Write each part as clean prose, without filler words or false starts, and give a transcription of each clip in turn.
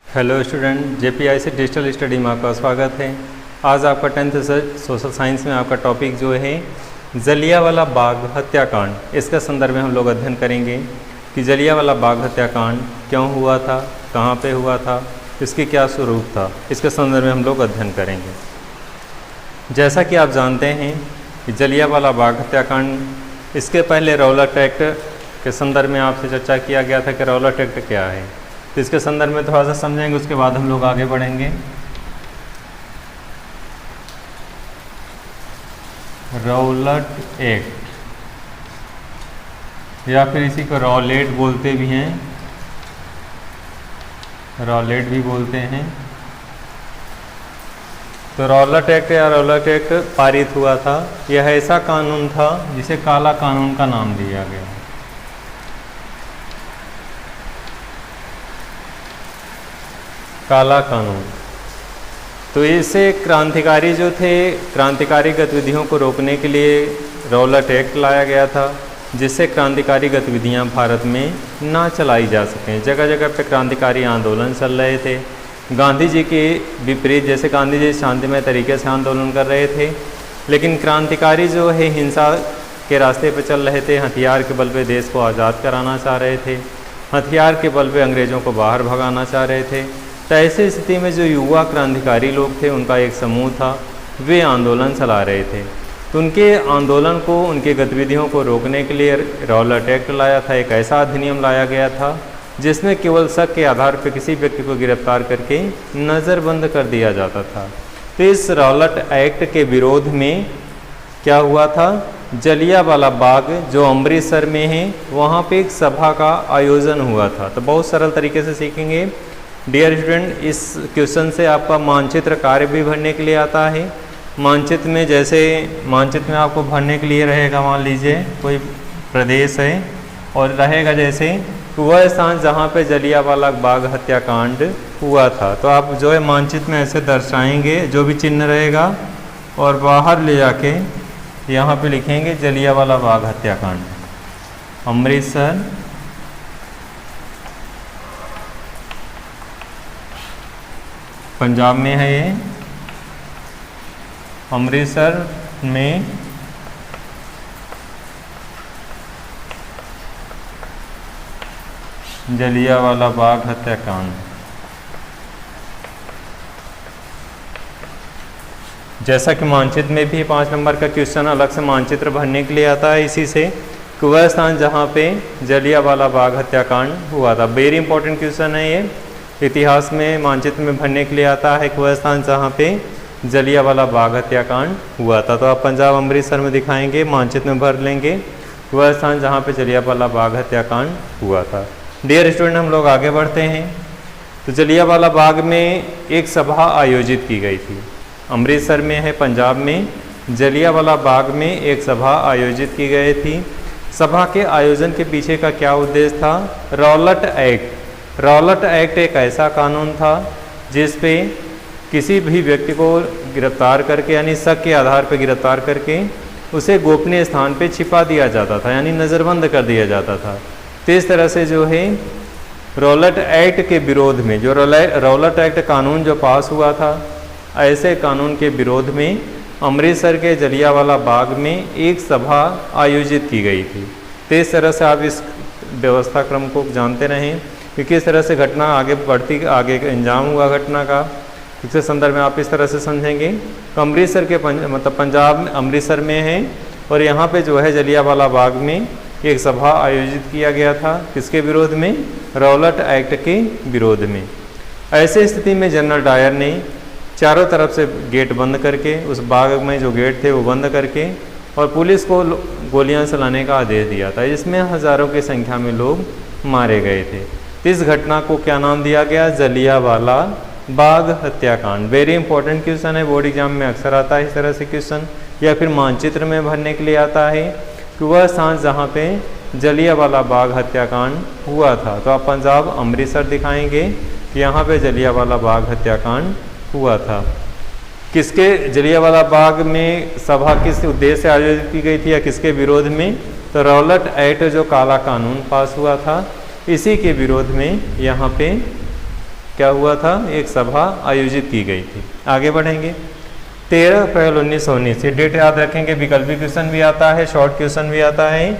Hello student, जेपीआईसी digital study में आपका स्वागत है। आज आपका 10th सोशल साइंस में आपका टॉपिक जो है जलियांवाला बाग हत्याकांड, इसका संदर्भ में हम लोग अध्ययन करेंगे कि जलियांवाला बाग हत्याकांड क्यों हुआ था, कहाँ पे हुआ था, इसकी क्या स्वरूप था, इसके संदर्भ में हम लोग अध्ययन करेंगे। जैसा कि आप जानते हैं कि जलियांवाला बाग हत्याकांड, इसके पहले रौलट एक्ट के संदर्भ में आपसे चर्चा किया गया था कि रौलट एक्ट क्या है, तो इसके संदर्भ में थोड़ा सा समझेंगे, उसके बाद हम लोग आगे बढ़ेंगे। रौलट एक्ट या फिर इसी को रौलेट बोलते भी हैं, रौलेट भी बोलते हैं। तो रौलट एक्ट या रौलट एक्ट पारित हुआ था। यह ऐसा कानून था जिसे काला कानून का नाम दिया गया। काला कानून, तो इसे क्रांतिकारी जो थे, क्रांतिकारी गतिविधियों को रोकने के लिए रौलट एक्ट लाया गया था, जिससे क्रांतिकारी गतिविधियां भारत में ना चलाई जा सकें। जगह जगह पे क्रांतिकारी आंदोलन चल रहे थे। गांधी जी के विपरीत, जैसे गांधी जी शांतिमय तरीके से आंदोलन कर रहे थे, लेकिन क्रांतिकारी जो है हिंसा के रास्ते पर चल रहे थे। हथियार के बल पे देश को आज़ाद कराना चाह रहे थे, हथियार के बल पे अंग्रेज़ों को बाहर भगाना चाह रहे थे। तो ऐसी स्थिति में जो युवा क्रांतिकारी लोग थे, उनका एक समूह था, वे आंदोलन चला रहे थे। तो उनके आंदोलन को, उनके गतिविधियों को रोकने के लिए रौलट एक्ट लाया था। एक ऐसा अधिनियम लाया गया था जिसमें केवल शक के आधार पर किसी व्यक्ति को गिरफ्तार करके नज़रबंद कर दिया जाता था। तो इस रौलट एक्ट के विरोध में क्या हुआ था, जलियांवाला बाग जो अमृतसर में है, वहाँ पे एक सभा का आयोजन हुआ था। तो बहुत सरल तरीके से सीखेंगे। डियर स्टूडेंट, इस क्वेश्चन से आपका मानचित्र कार्य भी भरने के लिए आता है। मानचित्र में, जैसे मानचित्र में आपको भरने के लिए रहेगा, मान लीजिए कोई प्रदेश है और रहेगा जैसे वह स्थान जहाँ पे जलियांवाला बाग हत्याकांड हुआ था, तो आप जो है मानचित्र में ऐसे दर्शाएंगे, जो भी चिन्ह रहेगा, और बाहर ले जाके यहाँ पे लिखेंगे जलियांवाला बाग हत्याकांड अमृतसर, पंजाब में है। ये अमृतसर में जलियांवाला बाग हत्याकांड। जैसा कि मानचित्र में भी 5 नंबर का क्वेश्चन अलग से मानचित्र भरने के लिए आता है, इसी से कि वह स्थान जहाँ पे जलियांवाला बाग हत्याकांड हुआ था। वेरी इंपॉर्टेंट क्वेश्चन है ये, इतिहास में मानचित्र में भरने के लिए आता है कि वह स्थान जहाँ पे जलियांवाला बाग हत्याकांड हुआ था। तो आप पंजाब अमृतसर में दिखाएंगे, मानचित्र में भर लेंगे वह स्थान जहाँ पे जलियांवाला बाग हत्याकांड हुआ था। डियर स्टूडेंट, हम लोग आगे बढ़ते हैं। तो जलियांवाला बाग में एक सभा आयोजित की गई थी। अमृतसर में है, पंजाब में, जलियांवाला बाग में एक सभा आयोजित की गई थी। सभा के आयोजन के पीछे का क्या उद्देश्य था, रौलट एक्ट। रौलट एक्ट एक ऐसा कानून था जिस पे किसी भी व्यक्ति को गिरफ्तार करके, यानी शक के आधार पर गिरफ्तार करके उसे गोपनीय स्थान पे छिपा दिया जाता था, यानी नज़रबंद कर दिया जाता था। तो इस तरह से जो है रौलट एक्ट के विरोध में, जो रौलट एक्ट कानून जो पास हुआ था, ऐसे कानून के विरोध में अमृतसर के जलियांवाला बाग में एक सभा आयोजित की गई थी। तो इस तरह से आप इस व्यवस्था क्रम को जानते रहें कि किस तरह से घटना आगे बढ़ती, आगे अंजाम हुआ घटना का। इसके संदर्भ में आप इस तरह से समझेंगे कि अमृतसर के मतलब पंजाब अमृतसर में है, और यहाँ पे जो है जलियांवाला बाग में एक सभा आयोजित किया गया था। किसके विरोध में, रौलट एक्ट के विरोध में। ऐसे स्थिति में जनरल डायर ने चारों तरफ से गेट बंद करके, उस बाग में जो गेट थे वो बंद करके, और पुलिस को गोलियां चलाने का आदेश दिया था। इसमें हज़ारों की संख्या में लोग मारे गए थे। इस घटना को क्या नाम दिया गया, जलियांवाला बाग हत्याकांड। वेरी इंपॉर्टेंट क्वेश्चन है, बोर्ड एग्जाम में अक्सर आता है इस तरह से क्वेश्चन, या फिर मानचित्र में भरने के लिए आता है कि वह स्थान जहाँ पे जलियांवाला बाग हत्याकांड हुआ था। तो आप पंजाब अमृतसर दिखाएंगे कि यहाँ पे जलियांवाला बाग हत्याकांड हुआ था। किसके, जलियांवाला बाग में सभा किस उद्देश्य से आयोजित की गई थी या किसके विरोध में, तो रौलट एक्ट जो काला कानून पास हुआ था, इसी के विरोध में यहाँ पे क्या हुआ था, एक सभा आयोजित की गई थी। आगे बढ़ेंगे। 13 अप्रैल 1919, ये डेट याद रखेंगे, विकल्पी क्वेश्चन भी आता है, शॉर्ट क्वेश्चन भी आता है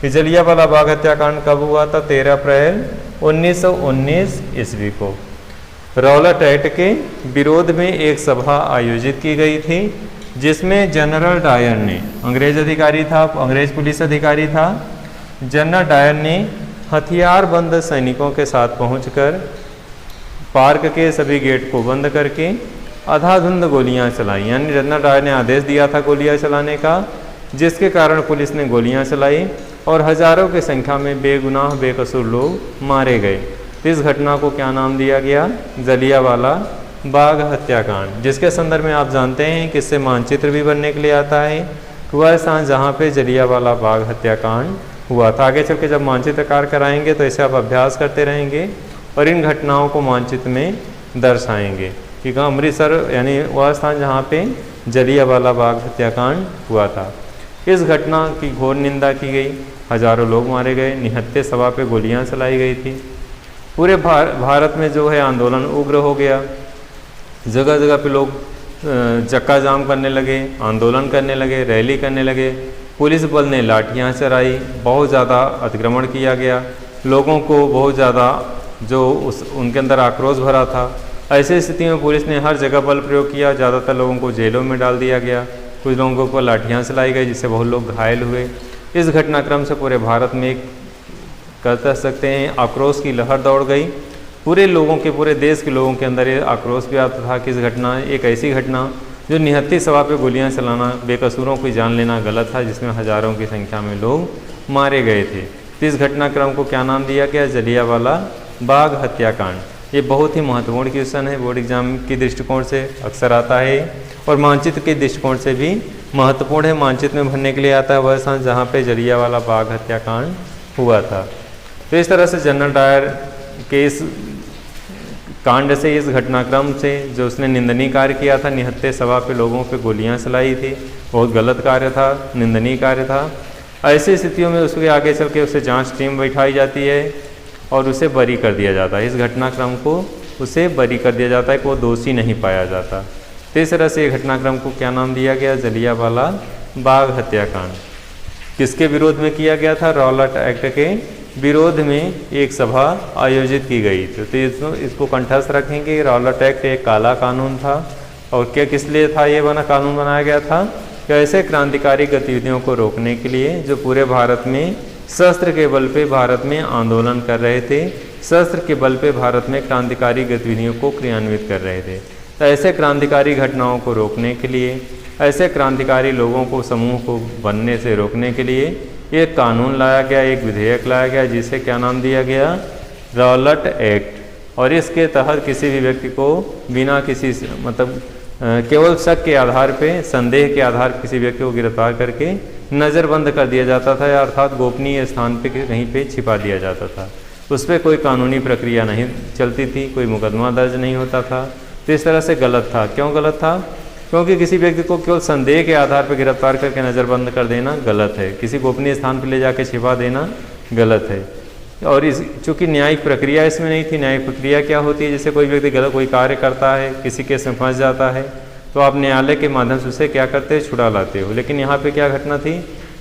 कि जलियांवाला बाग हत्याकांड कब हुआ था, 13 अप्रैल 1919 ईस्वी को। रॉलेट एक्ट के विरोध में एक सभा आयोजित की गई थी, जिसमें जनरल डायर ने, अंग्रेज अधिकारी था, अंग्रेज पुलिस अधिकारी था, जनरल डायर ने हथियारबंद सैनिकों के साथ पहुंचकर पार्क के सभी गेट को बंद करके अंधाधुंध गोलियां चलाई। यानी जनरल डायर ने आदेश दिया था गोलियां चलाने का, जिसके कारण पुलिस ने गोलियां चलाई और हजारों की संख्या में बेगुनाह बेकसूर लोग मारे गए। तो इस घटना को क्या नाम दिया गया, जलियांवाला बाग हत्याकांड, जिसके संदर्भ में आप जानते हैं कि इससे मानचित्र भी बनने के लिए आता है कि वह स्थान जहाँ पे जलियांवाला बाग हत्याकांड हुआ था। आगे चल के जब मानचित्रकार कराएंगे तो इसे आप अभ्यास करते रहेंगे और इन घटनाओं को मानचित्र में दर्शाएंगे कि अमृतसर यानी वह स्थान जहाँ पे जलियांवाला बाग हत्याकांड हुआ था। इस घटना की घोर निंदा की गई, हजारों लोग मारे गए, निहत्थे सभा पे गोलियां चलाई गई थी। पूरे भारत में जो है आंदोलन उग्र हो गया, जगह जगह पे लोग चक्का जाम करने लगे, आंदोलन करने लगे, रैली करने लगे। पुलिस बल ने लाठियां चलाई, बहुत ज़्यादा अतिक्रमण किया गया, लोगों को बहुत ज़्यादा जो उनके अंदर आक्रोश भरा था। ऐसी स्थिति में पुलिस ने हर जगह बल प्रयोग किया, ज़्यादातर लोगों को जेलों में डाल दिया गया, कुछ लोगों को लाठियाँ चलाई गई जिससे बहुत लोग घायल हुए। इस घटनाक्रम से पूरे भारत में एक कह सकते हैं आक्रोश की लहर दौड़ गई। पूरे लोगों के, पूरे देश के लोगों के अंदर ये आक्रोश भी आता था कि इस घटना, एक ऐसी घटना जो निहत्थी सभा पे गोलियां चलाना, बेकसूरों की जान लेना गलत था, जिसमें हजारों की संख्या में लोग मारे गए थे। तो इस घटनाक्रम को क्या नाम दिया गया, जलियांवाला बाग हत्याकांड। ये बहुत ही महत्वपूर्ण क्वेश्चन है, बोर्ड एग्जाम के दृष्टिकोण से अक्सर आता है और मानचित्र के दृष्टिकोण से भी महत्वपूर्ण है। मानचित्र में भरने के लिए आता है वह स्थान जहाँ पे जलियांवाला बाग हत्याकांड हुआ था। तो इस तरह से जनरल डायर के इस कांड से, इस घटनाक्रम से जो उसने निंदनीय कार्य किया था, निहत्थे सभा पे लोगों पे गोलियां चलाई थी, बहुत गलत कार्य था, निंदनीय कार्य था। ऐसी स्थितियों में उसके आगे चल के उसे जांच टीम बैठाई जाती है और उसे बरी कर दिया जाता है। इस घटनाक्रम को उसे बरी कर दिया जाता है कि वो दोषी नहीं पाया जाता। तो इस तरह से घटनाक्रम को क्या नाम दिया गया, जलियांवाला बाग हत्याकांड। किसके विरोध में किया गया था, रॉलेट एक्ट के विरोध में एक सभा आयोजित की गई थी। तो इसको कंठस्थ रखेंगे। रॉलेट एक्ट एक काला कानून था और क्या किस लिए था ये कानून बनाया गया था, कि ऐसे क्रांतिकारी गतिविधियों को रोकने के लिए जो पूरे भारत में शस्त्र के बल पे भारत में आंदोलन कर रहे थे, शस्त्र के बल पे भारत में क्रांतिकारी गतिविधियों को क्रियान्वित कर रहे थे। तो ऐसे क्रांतिकारी घटनाओं को रोकने के लिए, ऐसे क्रांतिकारी लोगों को, समूह को बनने से रोकने के लिए एक कानून लाया गया, एक विधेयक लाया गया, जिसे क्या नाम दिया गया, रॉलेट एक्ट। और इसके तहत किसी भी व्यक्ति को बिना किसी मतलब केवल शक के आधार पे, संदेह के आधार पर किसी व्यक्ति को गिरफ्तार करके नज़रबंद कर दिया जाता था, या अर्थात गोपनीय स्थान पे कहीं पे छिपा दिया जाता था। उस पर कोई कानूनी प्रक्रिया नहीं चलती थी, कोई मुकदमा दर्ज नहीं होता था। तो इस तरह से गलत था। क्यों गलत था, क्योंकि किसी व्यक्ति को केवल संदेह के आधार पर गिरफ्तार करके नज़रबंद कर देना गलत है, किसी गोपनीय स्थान पर ले जाके छिपा देना गलत है। और इस चूँकि न्यायिक प्रक्रिया इसमें नहीं थी। न्यायिक प्रक्रिया क्या होती है, जैसे कोई व्यक्ति गलत कोई कार्य करता है, किसी केस में फंस जाता है, तो आप न्यायालय के माध्यम से उसे क्या करते हैं, छुड़ा लाते हो। लेकिन यहाँ पे क्या घटना थी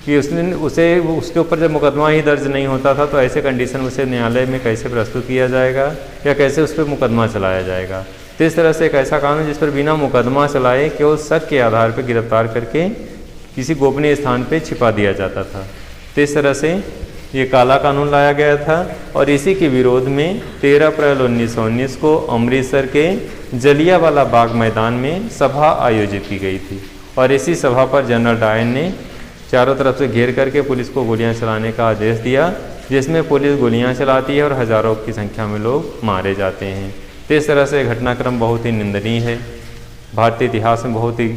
कि उसके ऊपर जब मुकदमा ही दर्ज नहीं होता था, तो ऐसे कंडीशन में उसे न्यायालय में कैसे प्रस्तुत किया जाएगा या कैसे उस पर मुकदमा चलाया जाएगा। तो इस तरह से एक ऐसा कानून जिस पर बिना मुकदमा चलाए केवल शक के आधार पर गिरफ्तार करके किसी गोपनीय स्थान पर छिपा दिया जाता था। तो इस तरह से ये काला कानून लाया गया था और इसी के विरोध में 13 अप्रैल 1919 को अमृतसर के जलियांवाला बाग मैदान में सभा आयोजित की गई थी। और इसी सभा पर जनरल डायर ने चारों तरफ से घेर करके पुलिस को गोलियां चलाने का आदेश दिया, जिसमें पुलिस गोलियां चलाती है और हजारों की संख्या में लोग मारे जाते हैं। तो इस तरह से घटनाक्रम बहुत ही निंदनीय है। भारतीय इतिहास में बहुत ही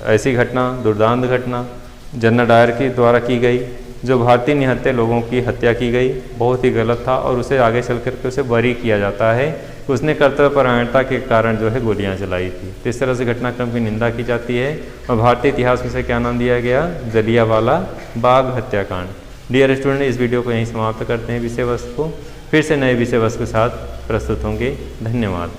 ऐसी घटना, दुर्दांत घटना जनरल डायर के द्वारा की गई, जो भारतीय निहत्थे लोगों की हत्या की गई, बहुत ही गलत था और उसे आगे चल करके उसे बरी किया जाता है। उसने कर्तव्यपरायणता के कारण जो है गोलियां चलाई थी। तो इस तरह से घटनाक्रम की निंदा की जाती है और भारतीय इतिहास में से क्या नाम दिया गया, जलियांवाला बाग हत्याकांड। डियर स्टूडेंट, इस वीडियो को यहीं समाप्त करते हैं विषय वस्तु को। फिर से नए विषय वस्तु के साथ प्रस्तुत होंगे। धन्यवाद।